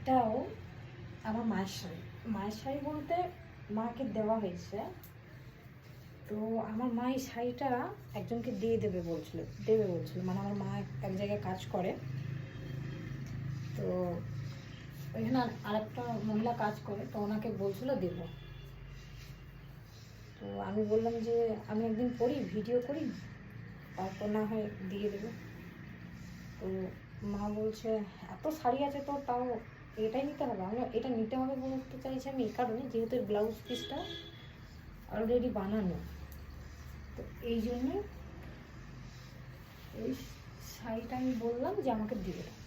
এটাও আমার মায়ের শাড়ি বলতে মাকে দেওয়া হয়েছে। তো আমার মা এই শাড়িটা একজনকে দেবে বলছিল, মানে আমার মা এক জায়গায় কাজ করে, তো ওইখানে আরেকটা মহিলা কাজ করে, তো ওনাকে বলছিল দেব। তো আমি বললাম যে আমি একদিন পরি, ভিডিও করি, তারপর না হয় দিয়ে দেবো। তো মা বলছে এত শাড়ি আছে তো, তাও এটাই নিতে হবে? আমরা এটা নিতে হবে বলতে চাইছি আমি এই কারণে, যেহেতু ব্লাউজ পিসটা অলরেডি বানানো, তো এই জন্যে এই শাড়িটা আমি বললাম যে আমাকে দিয়ে দাও।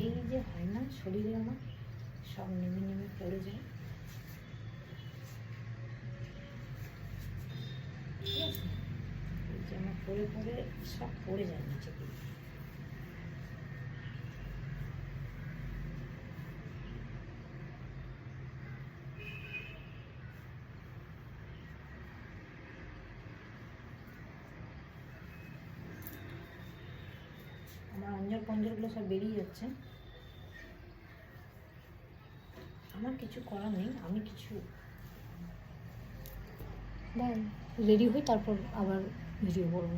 এই যে হয় না, শরীরে আমার সব নেমে নেমে পড়ে যায়, ঠিক আছে? এই যে আমার পড়ে পড়ে সব পড়ে যায় নিচে দিয়ে। আমার অঞ্জল পঞ্জলগুলো সব বেরিয়ে যাচ্ছে। আমার কিছু করার নেই, আমি কিছু রেডি হই, তারপর আবার ভিডিও করবো।